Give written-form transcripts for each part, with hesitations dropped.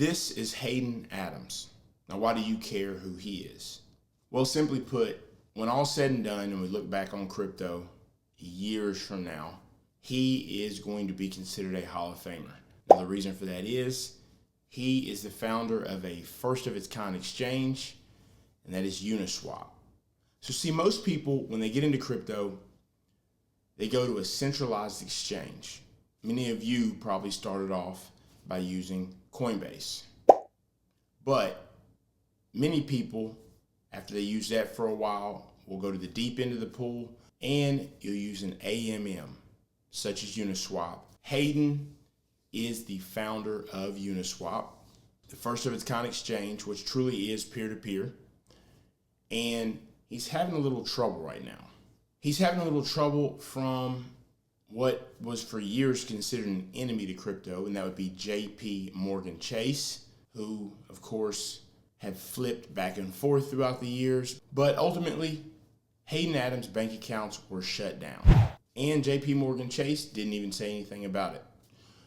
This is Hayden Adams. Now, why do you care who he is? Well, simply put, when all's said and done and we look back on crypto years from now, he is going to be considered a Hall of Famer. Now, the reason for that is he is the founder of a first of its kind exchange, and that is Uniswap. So see, most people, when they get into crypto, they go to a centralized exchange. Many of you probably started off by using Coinbase. But many people, after they use that for a while, will go to the deep end of the pool and you'll use an AMM, such as Uniswap. Hayden is the founder of Uniswap, the first of its kind exchange, which truly is peer-to-peer. And he's having a little trouble right now. He's having a little trouble from what was for years considered an enemy to crypto, and that would be JP Morgan Chase, who, of course, have flipped back and forth throughout the years. But ultimately, Hayden Adams' bank accounts were shut down. And JP Morgan Chase didn't even say anything about it.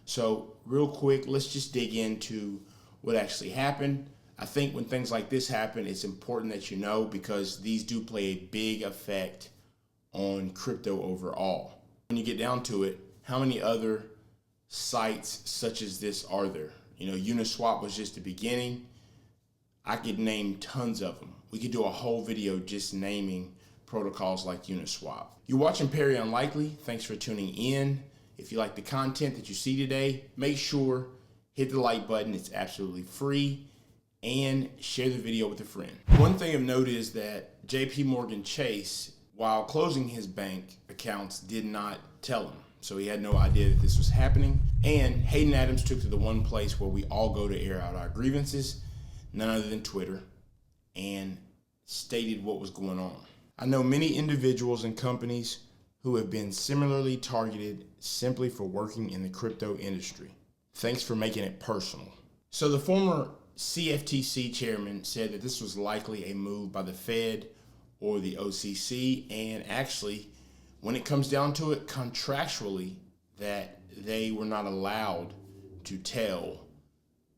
So real quick, let's just dig into what actually happened. I think when things like this happen, it's important that you know, because these do play a big effect on crypto overall. When you get down to it, how many other sites such as this are there? You know, Uniswap was just the beginning. I could name tons of them. We could do a whole video just naming protocols like Uniswap. You're watching Perry Unlikely. Thanks for tuning in. If you like the content that you see today, make sure hit the like button. It's absolutely free. And share the video with a friend. One thing of note is that JP Morgan Chase, while closing his bank accounts, did not tell him. So he had no idea that this was happening. And Hayden Adams took to the one place where we all go to air out our grievances, none other than Twitter, and stated what was going on. I know many individuals and companies who have been similarly targeted simply for working in the crypto industry. Thanks for making it personal. So the former CFTC chairman said that this was likely a move by the Fed or the OCC, and actually, when it comes down to it, contractually, that they were not allowed to tell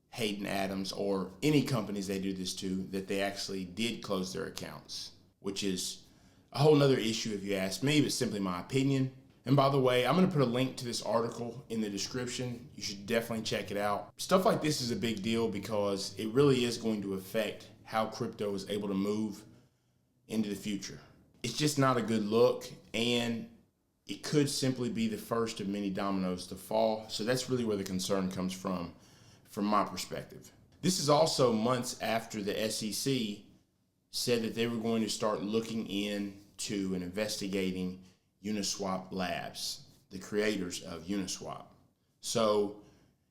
Hayden Adams or any companies they do this to that they actually did close their accounts, which is a whole nother issue if you ask me, but simply my opinion. And by the way, I'm going to put a link to this article in the description. You should definitely check it out. Stuff like this is a big deal because it really is going to affect how crypto is able to move into the future. It's just not a good look, and it could simply be the first of many dominoes to fall. So that's really where the concern comes from my perspective. This is also months after the SEC said that they were going to start looking into and investigating Uniswap Labs, the creators of Uniswap. So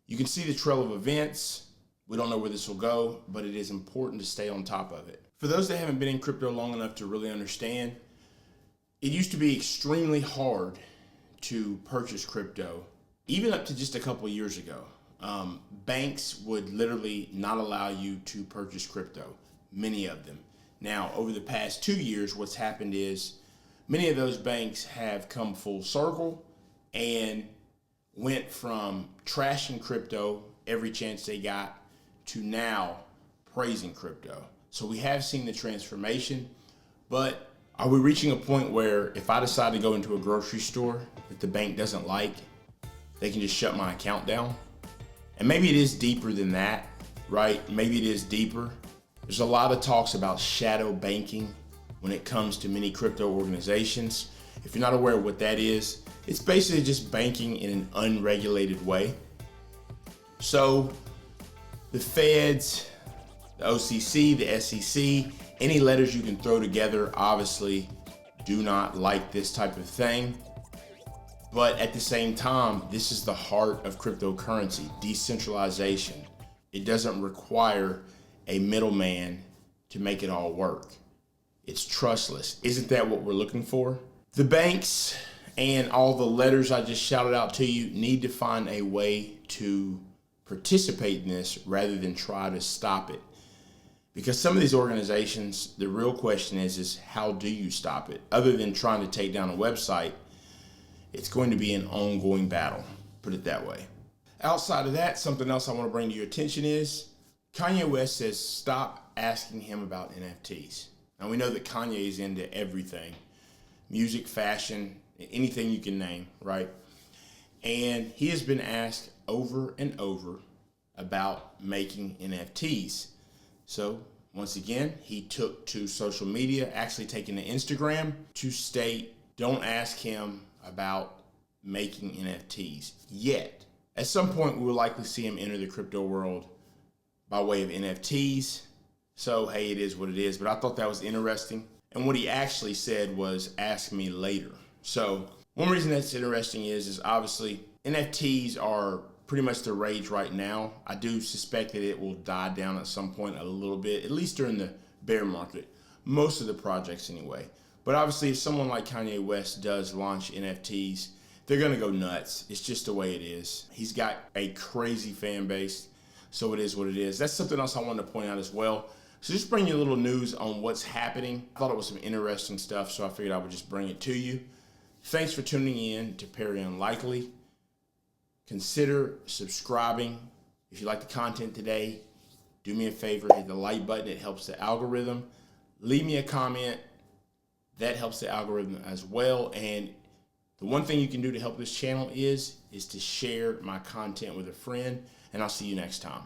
you can see the trail of events. We don't know where this will go, but it is important to stay on top of it. For those that haven't been in crypto long enough to really understand, it used to be extremely hard to purchase crypto, even up to just a couple of years ago. Banks would literally not allow you to purchase crypto, many of them. Now, over the past 2 years, what's happened is many of those banks have come full circle and went from trashing crypto every chance they got to now praising crypto. So we have seen the transformation, but are we reaching a point where if I decide to go into a grocery store that the bank doesn't like, they can just shut my account down? And maybe it is deeper than that, right? Maybe it is deeper. There's a lot of talks about shadow banking when it comes to many crypto organizations. If you're not aware of what that is, it's basically just banking in an unregulated way. So the feds, the OCC, the SEC, any letters you can throw together obviously do not like this type of thing. But at the same time, this is the heart of cryptocurrency, decentralization. It doesn't require a middleman to make it all work. It's trustless. Isn't that what we're looking for? The banks and all the letters I just shouted out to you need to find a way to participate in this rather than try to stop it. Because some of these organizations, the real question is how do you stop it? Other than trying to take down a website, it's going to be an ongoing battle, put it that way. Outside of that, something else I want to bring to your attention is Kanye West says stop asking him about NFTs. Now we know that Kanye is into everything, music, fashion, anything you can name, right? And he has been asked over and over about making NFTs. So once again, he took to social media, actually taking to Instagram to state, don't ask him about making NFTs yet. At some point, we will likely see him enter the crypto world by way of NFTs. So, hey, it is what it is. But I thought that was interesting. And what he actually said was, ask me later. So one reason that's interesting is obviously NFTs are pretty much the rage right now. I do suspect that it will die down at some point a little bit, at least during the bear market. Most of the projects anyway. But obviously, if someone like Kanye West does launch NFTs, they're going to go nuts. It's just the way it is. He's got a crazy fan base, so it is what it is. That's something else I wanted to point out as well. So just bring you a little news on what's happening. I thought it was some interesting stuff, so I figured I would just bring it to you. Thanks for tuning in to Perry Unlikely. Consider subscribing. If you like the content today, do me a favor, hit the like button. It helps the algorithm. Leave me a comment. That helps the algorithm as well. And the one thing you can do to help this channel is to share my content with a friend. And I'll see you next time.